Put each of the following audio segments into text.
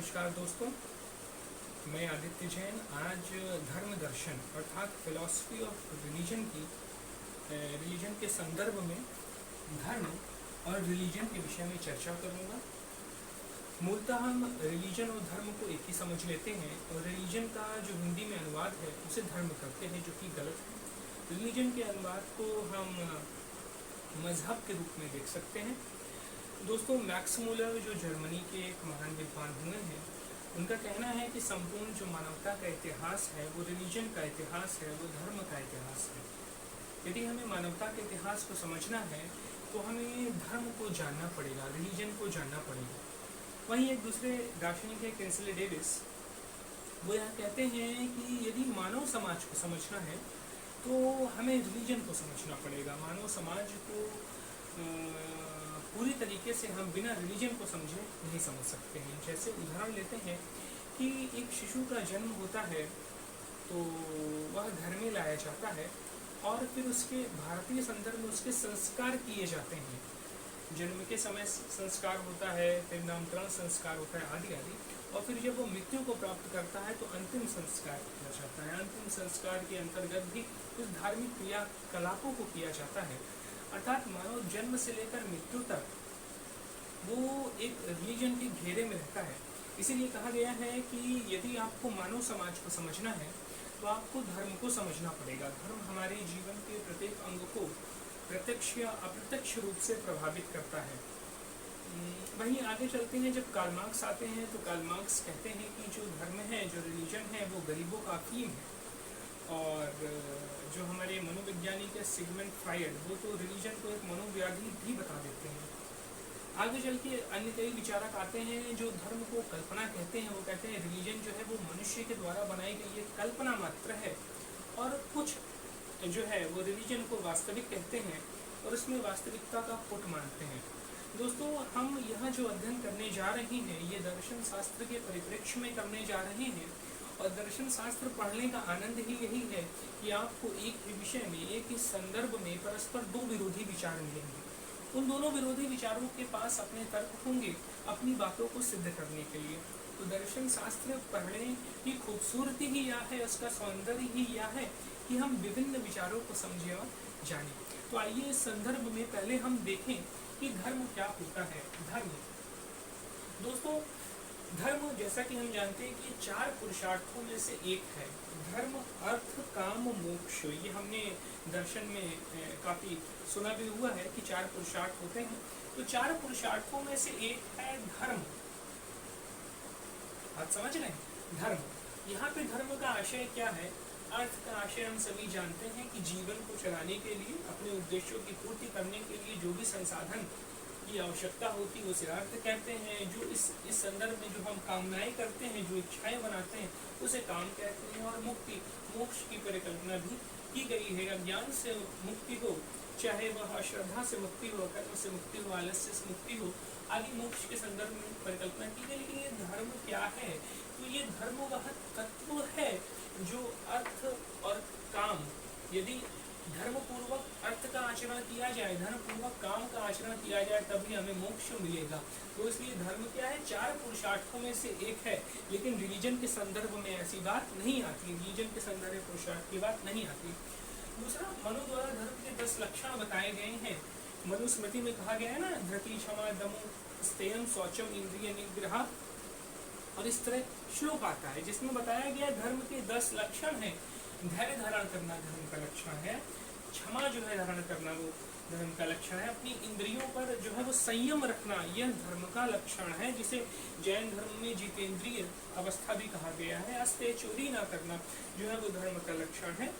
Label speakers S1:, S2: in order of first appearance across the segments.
S1: नमस्कार दोस्तों, मैं आदित्य जैन आज धर्म दर्शन अर्थात फिलॉसफी ऑफ रिलीजन के संदर्भ में धर्म और रिलीजन के विषय में चर्चा करूंगा। मूलतः हम रिलीजन और धर्म को एक ही समझ लेते हैं और रिलीजन का जो हिंदी में अनुवाद है उसे धर्म करते हैं, जो कि गलत है। रिलीजन के अनुवाद को हम मजहब के रूप में देख सकते हैं। दोस्तों, मैक्स मूलर जो जर्मनी के एक महान विद्वान हुए हैं, उनका कहना है कि संपूर्ण जो मानवता का इतिहास है वो रिलीजन का इतिहास है, वो धर्म का इतिहास है। यदि हमें मानवता के इतिहास को समझना है तो हमें धर्म को जानना पड़ेगा, रिलीजन को जानना पड़ेगा। वहीं एक दूसरे दार्शनिक है किंसले डेविस, वो यह कहते हैं कि यदि मानव समाज को समझना है तो हमें रिलीजन को समझना पड़ेगा। मानव समाज को पूरी तरीके से हम बिना रिलीजन को समझे नहीं समझ सकते हैं। जैसे उदाहरण लेते हैं कि एक शिशु का जन्म होता है तो वह घर में लाया जाता है और फिर उसके भारतीय संदर्भ में उसके संस्कार किए जाते हैं। जन्म के समय संस्कार होता है, फिर नामकरण संस्कार होता है, आदि आदि, और फिर जब वो मृत्यु को प्राप्त करता है तो अंतिम संस्कार किया जाता है। अंतिम संस्कार के अंतर्गत भी कुछ धार्मिक क्रियाकलापों को किया जाता है। अर्थात मानव जन्म से लेकर मृत्यु तक वो एक रिलीजन के घेरे में रहता है। इसीलिए कहा गया है कि यदि आपको मानव समाज को समझना है तो आपको धर्म को समझना पड़ेगा। धर्म हमारे जीवन के प्रत्येक अंग को प्रत्यक्ष या अप्रत्यक्ष रूप से प्रभावित करता है। वहीं आगे चलते हैं, जब कार्ल मार्क्स आते हैं तो कार्ल मार्क्स कहते हैं कि जो धर्म है, जो रिलीजन है, वो गरीबों का अफीम है। और जो हमारे मनोवैज्ञानिक है सिगमंड फ्रायड, वो तो रिलीजन को एक मनोव्याधि भी बता देते हैं। आगे चल के अन्य कई विचारक आते हैं जो धर्म को कल्पना कहते हैं। वो कहते हैं रिलीजन जो है वो मनुष्य के द्वारा बनाई गई एक कल्पना मात्र है, और कुछ जो है वो रिलीजन को वास्तविक कहते हैं और उसमें वास्तविकता का पुट मानते हैं। दोस्तों, हम यहाँ जो अध्ययन करने जा रहे हैं ये दर्शन शास्त्र के परिप्रेक्ष्य में करने जा रहे हैं। और दर्शन शास्त्र पढ़ने का आनंद ही यही है कि आपको एक ही विषय में, एक ही संदर्भ में परस्पर दो विरोधी विचार मिलेंगे। उन दोनों विरोधी विचारों के पास अपने तर्क होंगे अपनी बातों को सिद्ध करने के लिए। तो दर्शन शास्त्र पढ़ने की खूबसूरती ही यह है, उसका सौंदर्य ही यह है कि हम विभिन्न विचारों को समझें और जानें। तो आइए इस संदर्भ में पहले हम देखें कि धर्म क्या होता है। धर्म, दोस्तों, धर्म जैसा कि हम जानते हैं कि चार पुरुषार्थों में से एक है। धर्म, अर्थ, काम, मोक्ष। ये हमने दर्शन में काफी सुना भी हुआ है कि चार पुरुषार्थ होते हैं। तो चार पुरुषार्थों में से एक है धर्म। आप समझ रहे हैं? धर्म, यहाँ पे धर्म का आशय क्या है? अर्थ का आशय हम सभी जानते हैं कि जीवन को चलाने के लिए, अपने उद्देश्यों की पूर्ति करने के लिए जो भी संसाधन की आवश्यकता होती है उसे अर्थ कहते हैं। जो इस संदर्भ में जो हम कामनाएं करते हैं, जो इच्छाएं बनाते हैं, उसे काम कहते हैं। और मुक्ति, मोक्ष की परिकल्पना भी की गई है। अज्ञान से मुक्ति हो, चाहे वह अश्रद्धा से मुक्ति हो, कर्म से मुक्ति हो, आलस्य से मुक्ति हो, आदि मोक्ष के संदर्भ में परिकल्पना की गई। लेकिन ये धर्म क्या है? तो ये धर्म वह तत्व है जो अर्थ और काम, यदि धर्म पूर्वक अर्थ का आचरण किया जाए, धर्म पूर्वक काम का आचरण किया जाए, तभी हमें मोक्ष मिलेगा। तो इसलिए धर्म क्या है? चार पुरुषार्थों में से एक है। लेकिन रिलीजन के संदर्भ में ऐसी बात नहीं आती, रिलीजन के संदर्भ में पुरुषार्थ की बात नहीं आती। दूसरा, मनु द्वारा धर्म के 10 लक्षण बताए गए हैं। मनुस्मृति में कहा गया है ना, धृति, क्षमा, दमो, स्तेयम, शौचम, इंद्रिय निग्रह, और इस तरह श्लोक आता है जिसमें बताया गया धर्म के 10 लक्षण हैं। धैर्य धारण करना धर्म का लक्षण है। क्षमा जो है धारण करना वो धर्म का लक्षण है। अपनी इंद्रियों पर जो है वो संयम रखना, यह धर्म का लक्षण है, जिसे जैन धर्म में जितेंद्रिय अवस्था भी कहा गया है। अस्तेय, चोरी ना करना जो है वो धर्म का लक्षण है।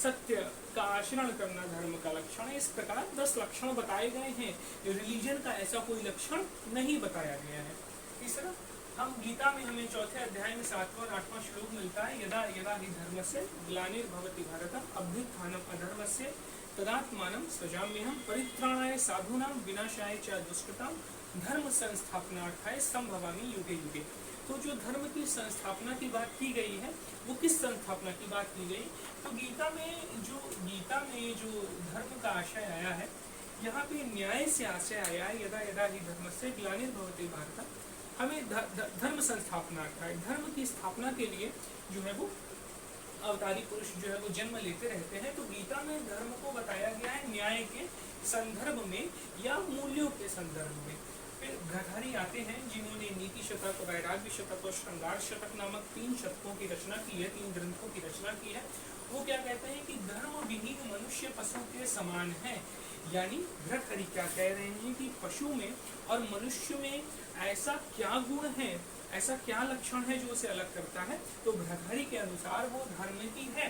S1: सत्य का आचरण करना धर्म का लक्षण है। इस प्रकार 10 लक्षण बताए गए हैं। रिलीजन का ऐसा कोई लक्षण नहीं बताया गया है। तीसरा, हम गीता में हमें चौथे अध्याय में 7वां और 8वां श्लोक मिलता है। यदा यदा हि धर्मस्य ग्लानिर्भवति भारत अभ्युत्थानम् अधर्मस्य तदात्मानं सृजाम्यहं परित्राणाय साधूनां विनाशाय च दुष्कृतां धर्म संस्थापनार्थाय संभवामि युगे युगे। तो जो धर्म की संस्थापना की बात की गई है वो किस संस्थापना की बात की गई? तो गीता में जो धर्म का आशय आया है, यहाँ पे न्याय से आशय आया है। यदा यदा हि धर्मस्य ग्लानिर्भवति भारत हमें धर्म संस्थापना का है। धर्म की स्थापना के लिए जो है वो अवतारी पुरुष जो है वो जन्म लेते रहते हैं। तो गीता में धर्म को बताया गया है न्याय के संदर्भ में या मूल्यों के संदर्भ में। फिर घटारी आते हैं जिन्होंने नीति शतक, वैराग्य शतक और श्रृंगार शतक नामक 3 शतकों की रचना की है, 3 ग्रंथों की रचना की है। वो क्या कहते हैं कि धर्म विहीन मनुष्य पशु के समान है। यानी भर्तृहरि क्या कह रहे हैं कि पशु में और मनुष्य में ऐसा क्या गुण है, ऐसा क्या लक्षण है जो उसे अलग करता है। तो भर्तृहरि के अनुसार वो धर्म ही है,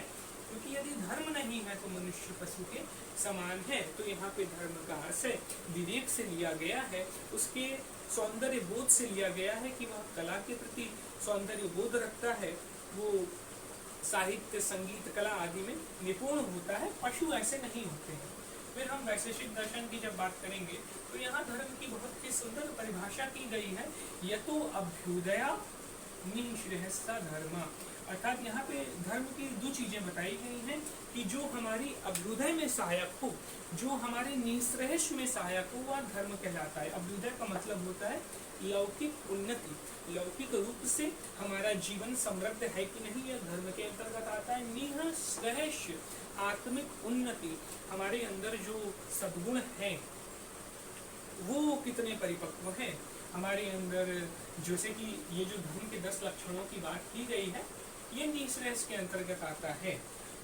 S1: क्योंकि यदि धर्म नहीं है तो मनुष्य पशु के समान है। तो यहाँ पे धर्म का आशय विवेक से लिया गया है, उसके सौंदर्य बोध से लिया गया है कि वह कला के प्रति सौंदर्य बोध रखता है, वो साहित्य, संगीत, कला आदि में निपुण होता है। पशु ऐसे नहीं होते हैं। फिर हम वैशेषिक दर्शन की जब बात करेंगे तो यहाँ धर्म की बहुत ही सुंदर परिभाषा की गई है। यतो अभ्युदया निःश्रेयसा धर्म, अर्थात यहाँ पे धर्म की 2 चीजें बताई गई हैं कि जो हमारी अभ्युदय में सहायक हो, जो हमारे निःश्रेयस में सहायक हो, वह धर्म कहलाता है। अभ्युदय का मतलब होता है लौकिक उन्नति, लौकिक रूप से हमारा जीवन समृद्ध है कि नहीं, यह धर्म के अंतर्गत आता है। निःश्रेयस आत्मिक उन्नति, हमारे अंदर जो सद्गुण है वो कितने परिपक्व है हमारे अंदर। जैसे कि ये जो धर्म के 10 लक्षणों की बात की गई है, ये निःश्रेयस के अंतर्गत आता है।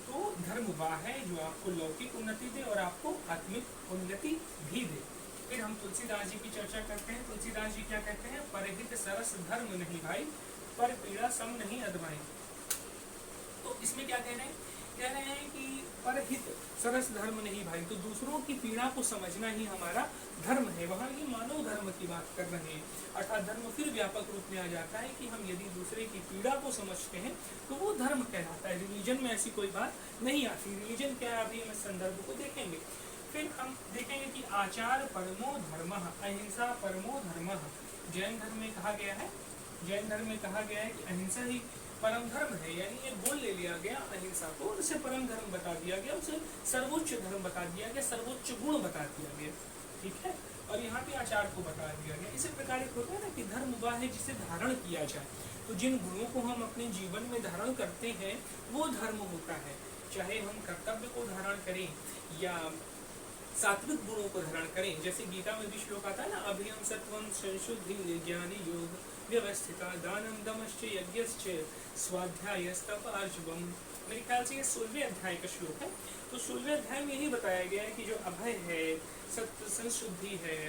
S1: तो धर्म वह है जो आपको लौकिक उन्नति दे और आपको आत्मिक उन्नति भी दे। फिर हम तुलसीदास जी की चर्चा करते हैं। तुलसीदास जी क्या कहते हैं, परहित सरस धर्म नहीं भाई, पर पीड़ा सम नहीं अदवाई। तो इसमें क्या कह रहे हैं कि परहित सरस धर्म नहीं भाई, तो दूसरों की पीड़ा को समझना ही हमारा धर्म है। वहाँ ये मानव धर्म की बात कर रहे हैं, अर्थात धर्म फिर व्यापक रूप में आ जाता है कि हम यदि दूसरे की पीड़ा को समझते हैं तो वो धर्म कहलाता है। रिलीजन में ऐसी कोई बात नहीं आती। रिलीजन क्या है अभी हम इस संदर्भ को देखेंगे। फिर हम देखेंगे कि आचार परमो धर्म, अहिंसा परमो धर्म। जैन धर्म में कहा गया है, जैन धर्म में कहा गया है कि अहिंसा ही परम धर्म है। यानी ये बोल ले लिया गया अहिंसा को, उसे परम धर्म बता दिया गया, उसे सर्वोच्च धर्म बता दिया गया, सर्वोच्च गुण बता दिया गया। ठीक है, और यहाँ पे आचार को बता दिया गया। इसी प्रकार एक होता है ना कि धर्म वह है जिसे धारण किया जाए। तो जिन गुणों को हम अपने जीवन में धारण करते हैं वो धर्म होता है। चाहे हम कर्तव्य को धारण करें या सात्विक गुणों को धारण करें। जैसे गीता में भी श्लोक आता है ना, अभियम सत्वम संशुद्धि ज्ञानी योग व्यवस्थिता दानम दमश्च यज्ञश्च स्वाध्यायस्तप आर्जवम। मेरे ख्याल से ये 16वें अध्याय का श्लोक है। तो 16वें अध्याय में यही बताया गया है कि जो अभय है, सत्य संशुद्धि है,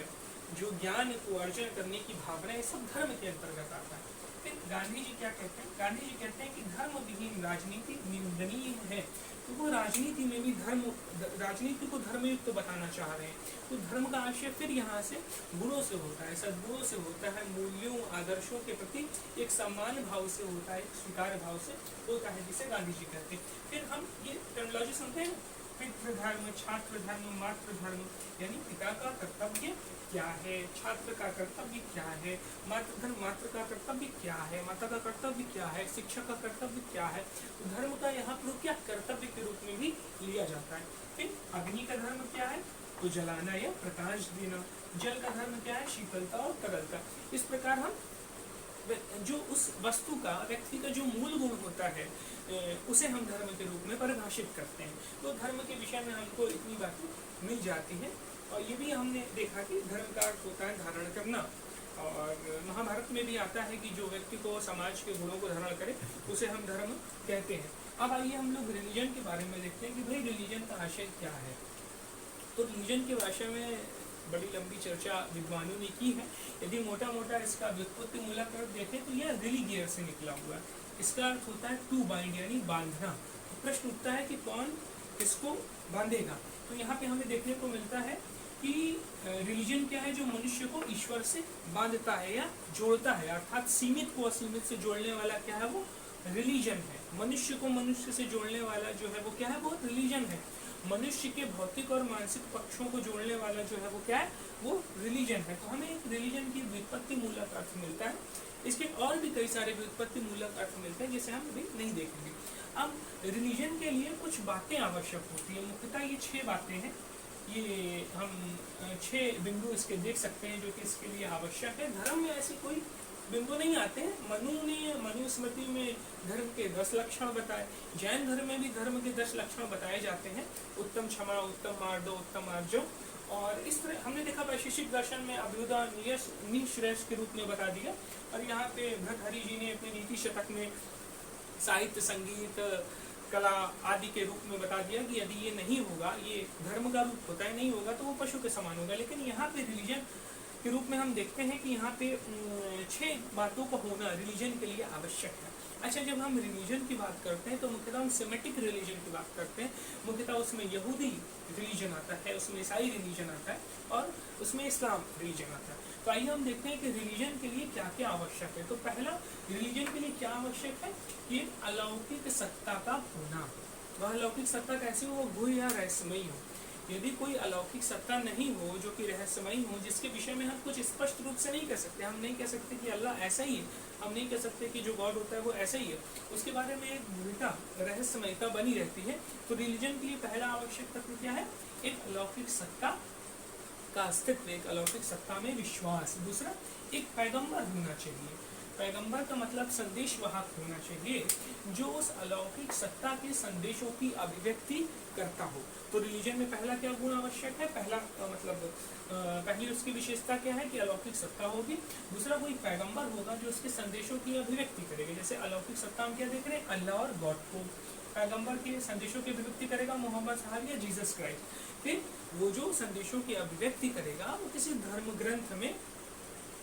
S1: जो ज्ञान को अर्जन करने की भावना है, सब धर्म के अंतर्गत आता है। फिर गांधी जी क्या कहते हैं, गांधी जी कहते हैं कि धर्म विहीन राजनीति निंदनीय है। तो वो राजनीति में भी धर्म, राजनीति को धर्मयुक्त बताना चाह रहे हैं। तो धर्म का आशय फिर यहाँ से गुणों से होता है, सद्गुणों से होता है, मूल्यों आदर्शों के प्रति एक सम्मान भाव से होता है, एक स्वीकार भाव से होता है, जिसे गांधी जी कहते हैं। फिर हम ये टर्मिनोलॉजी सुनते हैं, पितृ धर्म, छात्र धर्म, मातृ धर्म, यानी पिता का कर्तव्य क्या है, छात्र का कर्तव्य क्या है, मातृ धर्म, मातृ का कर्तव्य क्या है, माता का कर्तव्य क्या है, शिक्षक का कर्तव्य क्या है। तो धर्म का यहाँ पर क्या कर्तव्य के रूप में भी लिया जाता है। फिर अग्नि का धर्म क्या है, तो जलाना या प्रकाश देना। जल का धर्म क्या है, शीतलता और तरलता। इस प्रकार हम जो उस वस्तु का, व्यक्ति का जो मूल गुण होता है उसे हम धर्म के रूप में परिभाषित करते हैं। तो धर्म के विषय में हमको इतनी बातें मिल जाती हैं। और ये भी हमने देखा कि धर्म का अर्थ होता है धारण करना। और महाभारत में भी आता है कि जो व्यक्ति को समाज के गुणों को धारण करे उसे हम धर्म कहते हैं। अब आइए हम लोग रिलीजन के बारे में देखते हैं कि भाई रिलीजन का आशय क्या है। तो रिलीजन के भाषा में बड़ी लंबी चर्चा विद्वानों ने की है। यदि मोटा मोटा इसका व्युत्पत्ति मूलक अर्थ देखें तो यह रिलीगियर से निकला हुआ है। इसका अर्थ होता है टू बाइंड, यानी बांधना। तो प्रश्न उठता है कि कौन किसको बांधेगा। तो यहाँ पे हमें देखने को मिलता है कि रिलीजन क्या है, जो मनुष्य को ईश्वर से बांधता है या जोड़ता है, अर्थात सीमित को असीमित से जोड़ने वाला क्या है, वो रिलीजन है। मनुष्य को मनुष्य से जोड़ने वाला जो है वो क्या है, वो रिलीजन है। मनुष्य के भौतिक और मानसिक पक्षों को जोड़ने वाला जो है वो क्या है, वो रिलीजन है। तो हमें एक रिलीजन की व्युत्पत्ति मूलक अर्थ मिलता है। इसके और भी कई सारे व्युत्पत्ति मूलक अर्थ मिलते हैं जिसे हम अभी नहीं देखेंगे। अब रिलीजन के लिए कुछ बातें आवश्यक होती है। मुख्यतः ये 6 बातें हैं। ये हम 6 बिंदु इसके देख सकते हैं जो कि इसके लिए आवश्यक है। धर्म में ऐसी कोई बिंदु नहीं आते हैं। मनुस्मृति में धर्म के 10 लक्षण बताए, जैन धर्म में भी धर्म के 10 लक्षण बताए जाते हैं, उत्तम क्षमा, उत्तम मार्दो, उत्तम आर्जव। और इस तरह हमने देखा वैशेषिक दर्शन में अभ्युदय निःश्रेयस के रूप में बता दिया, और यहाँ पे भर्तृहरि जी ने अपने नीति शतक में साहित्य, संगीत, कला आदि के रूप में बता दिया कि यदि ये नहीं होगा, ये धर्म का रूप होता है, नहीं होगा तो वो पशु के समान होगा। लेकिन यहाँ पे रिलीजन के रूप में हम देखते हैं कि यहाँ पे 6 बातों का होना रिलीजन के लिए आवश्यक है। अच्छा, जब हम रिलीजन की बात करते हैं तो मुख्यतः हम सेमेटिक रिलीजन की बात करते हैं। मुख्यतः उसमें यहूदी रिलीजन आता है, उसमें ईसाई रिलीजन आता है, और उसमें इस्लाम रिलीजन आता है। तो आइए हम देखते हैं कि रिलीजन के लिए क्या क्या आवश्यक है। तो पहला, रिलीजन के लिए क्या आवश्यक है, ये अलौकिक सत्ता का होना। वह अलौकिक सत्ता कैसी हो, वो भूय या रहस्यमयी हो। यदि कोई अलौकिक सत्ता नहीं हो जो कि रहस्यमयी हो, जिसके विषय में हम कुछ स्पष्ट रूप से नहीं कह सकते, हम नहीं कह सकते कि अल्लाह ऐसा ही है, हम नहीं कह सकते कि जो गॉड होता है वो ऐसा ही है, उसके बारे में एक भूमिका, रहस्यमयता बनी रहती है। तो रिलीजन के लिए पहला आवश्यक तत्व क्या है, एक अलौकिक सत्ता का अस्तित्व, एक अलौकिक सत्ता में विश्वास। दूसरा, एक पैगंबर होना चाहिए। पैगंबर का मतलब संदेश वाहक होना चाहिए, जो उस अलौकिक सत्ता के संदेशों की अभिव्यक्ति करता हो। तो रिलीजन में पहला क्या गुण आवश्यक है, पहला मतलब पहली उसकी विशेषता क्या है कि अलौकिक सत्ता होगी। दूसरा, कोई पैगंबर होगा जो उसके संदेशों की अभिव्यक्ति करेगा। जैसे अलौकिक सत्ता हम क्या देख रहे हैं, अल्लाह और गॉड को। पैगंबर के संदेशों की अभिव्यक्ति करेगा मोहम्मद साहब या जीसस क्राइस्ट। फिर वो जो संदेशों की अभिव्यक्ति करेगा वो किसी धर्म ग्रंथ में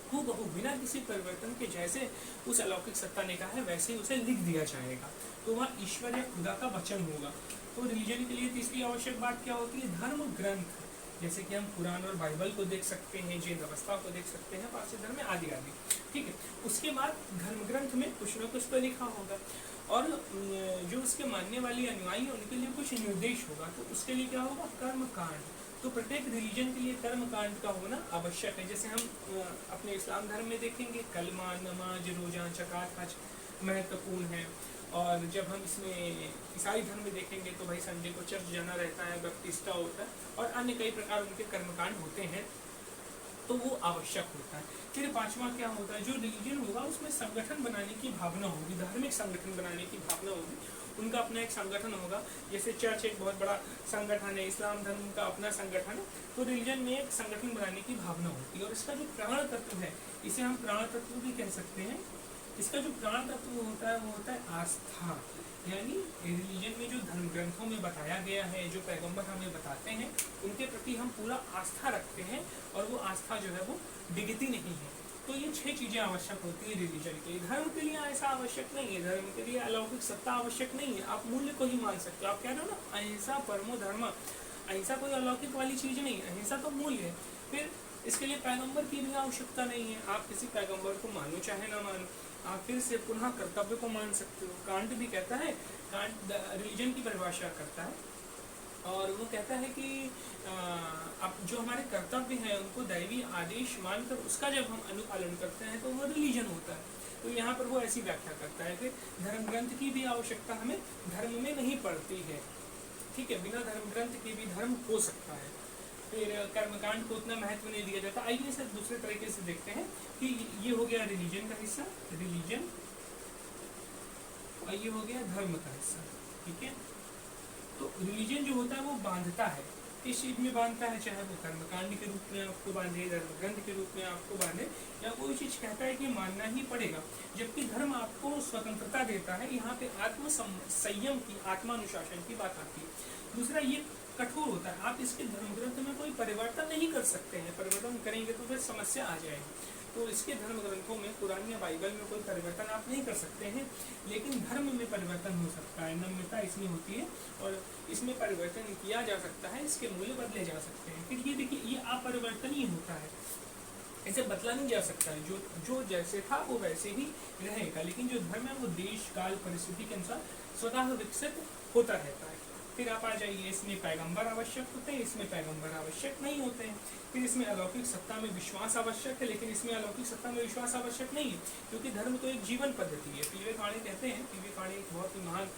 S1: हूबहू बिना किसी परिवर्तन के, जैसे उस अलौकिक सत्ता ने कहा है वैसे ही उसे लिख दिया जाएगा, तो वह ईश्वर या खुदा का वचन होगा। तो रिलीजन के लिए तीसरी आवश्यक बात क्या होती है, धर्म ग्रंथ। जैसे कि हम कुरान और बाइबल को देख सकते हैं, जैन अवस्था को देख सकते हैं, पारसी धर्म में आदि आदि। ठीक है, उसके बाद धर्म ग्रंथ में कुछ न कुछ तो लिखा होगा, और जो उसके मानने वाले अनुयायी उनके लिए कुछ निर्देश होगा। तो उसके लिए क्या होगा, कर्म कांड। तो प्रत्येक रिलीजन के लिए कर्म कांड का होना आवश्यक है। जैसे हम अपने इस्लाम धर्म में देखेंगे, कलमा, नमाज, रोजा, ज़कात, हज महत्वपूर्ण है। और जब हम इसमें ईसाई धर्म में देखेंगे तो भाई संडे को चर्च जाना रहता है, बैप्टिस्टा होता है, और अन्य कई प्रकार उनके कर्मकांड होते हैं, तो वो आवश्यक होता है। फिर पांचवा क्या होता है, जो रिलीजन होगा उसमें संगठन बनाने की भावना होगी, धार्मिक संगठन बनाने की भावना होगी, उनका अपना एक संगठन होगा। जैसे चर्च एक बहुत बड़ा संगठन है, इस्लाम धर्म का अपना संगठन है, तो रिलीजन में एक संगठन बनाने की भावना होती है। और इसका जो प्राण तत्व है, इसे हम प्राण तत्व भी कह सकते हैं। इसका जो प्राण तत्व होता है वो होता है आस्था। यानी रिलीजन में जो धर्म ग्रंथों में बताया गया है, जो पैगंबर हमें बताते हैं, उनके प्रति हम पूरा आस्था रखते हैं, और वो आस्था जो है वो डिगती नहीं है। तो ये 6 चीज़ें आवश्यक होती है रिलीजन के लिए। धर्म के लिए ऐसा आवश्यक नहीं है, धर्म के लिए अलौकिक सत्ता आवश्यक नहीं है, आप मूल्य को ही मान सकते हो। आप कह रहे हो ना, अहिंसा परमो धर्म, अहिंसा कोई अलौकिक वाली चीज़ नहीं है, अहिंसा तो मूल्य है। फिर इसके लिए पैगंबर की भी आवश्यकता नहीं है, आप किसी पैगंबर को मानो चाहे ना मानो, आप फिर से पुनः कर्तव्य को मान सकते हो। कांट भी कहता है, कांट रिलीजन की परिभाषा करता है, और वो कहता है कि अब जो हमारे कर्तव्य हैं उनको दैवी आदेश मानकर उसका जब हम अनुपालन करते हैं तो वो रिलीजन होता है। तो यहाँ पर वो ऐसी व्याख्या करता है कि धर्म ग्रंथ की भी आवश्यकता हमें धर्म में नहीं पड़ती है। ठीक है, बिना धर्म ग्रंथ के भी धर्म हो सकता है। फिर कर्मकांड को उतना महत्व नहीं दिया जाता। आइए सर दूसरे तरीके से देखते हैं कि ये हो गया रिलीजन का हिस्सा, रिलीजन, और ये हो गया धर्म का हिस्सा। ठीक है, तो रिलीजन जो होता है वो बांधता है, इस चीज में बांधता है, चाहे वो कर्मकांड के रूप में आपको बांधे, धर्म ग्रंथ के रूप में आपको बांधे, या कोई चीज कहता है कि मानना ही पड़ेगा। जबकि धर्म आपको स्वतंत्रता देता है, यहाँ पे आत्म संयम की, आत्मानुशासन की बात आती है। दूसरा, ये कठोर होता है, आप इसके धर्म ग्रंथ में कोई परिवर्तन नहीं कर सकते हैं, परिवर्तन करेंगे तो फिर समस्या आ जाएगी। तो इसके धर्म ग्रंथों में, कुरान या बाइबल में कोई परिवर्तन आप नहीं कर सकते हैं, लेकिन धर्म में परिवर्तन हो सकता है, नम्रता इसमें होती है, और इसमें परिवर्तन किया जा सकता है, इसके मूल्य बदले जा सकते हैं। फिर ये देखिए, ये अपरिवर्तनीय होता है, ऐसे बदला नहीं जा सकता है, जो जैसे था वो वैसे ही रहेगा। लेकिन जो धर्म है वो देश काल परिस्थिति के अनुसार स्वतः विकसित होता रहता है। फिर आप आ जाइए, इसमें पैगंबर आवश्यक होते हैं, इसमें पैगंबर आवश्यक नहीं होते हैं। फिर इसमें अलौकिक सत्ता में विश्वास आवश्यक है, लेकिन इसमें अलौकिक सत्ता में विश्वास आवश्यक नहीं है, क्योंकि धर्म तो एक जीवन पद्धति है। पीवी खाड़े कहते हैं, पीवी खाड़े एक बहुत ही महान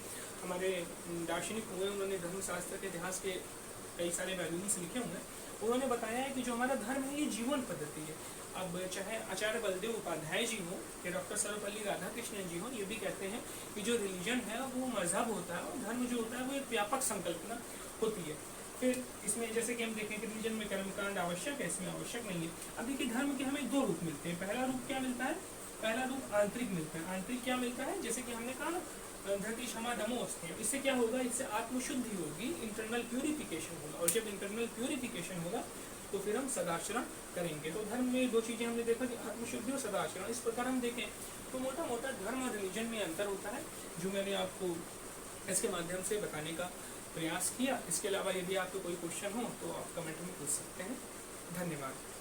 S1: हमारे दार्शनिक हुए, उन्होंने धर्मशास्त्र के इतिहास के कई सारे वैल्यूज लिखे हुए हैं। उन्होंने बताया है कि जो हमारा धर्म है ये जीवन पद्धति है। अब चाहे आचार्य बलदेव उपाध्याय जी हो या डॉक्टर सर्वपल्ली राधाकृष्णन जी हो, ये भी कहते हैं कि जो रिलीजन है वो मजहब होता है और धर्म जो होता है वो एक व्यापक संकल्पना होती है। फिर इसमें जैसे कि हम देखें कि रिलीजन में कर्मकांड आवश्यक है, इसमें आवश्यक नहीं है। अब देखिए धर्म के हमें दो रूप मिलते हैं। पहला रूप क्या मिलता है? पहला रूप आंतरिक मिलता है। आंतरिक क्या मिलता है? जैसे कि हमने कहा ना, धरती क्षमा दमोस्ते, इससे क्या होगा? इससे आत्मशुद्धि होगी, इंटरनल प्यूरिफिकेशन होगा। और जब इंटरनल प्यूरिफिकेशन होगा तो फिर हम सदाचरण करेंगे। तो धर्म में दो चीजें हमने देखा कि आत्मशुद्धि और सदाचरण। इस प्रकार हम देखें तो मोटा मोटा धर्म और रिलीजन में अंतर होता है, जो मैंने आपको इसके माध्यम से बताने का प्रयास किया। इसके अलावा यदि आपको कोई क्वेश्चन हो तो आप कमेंट में पूछ सकते हैं। धन्यवाद।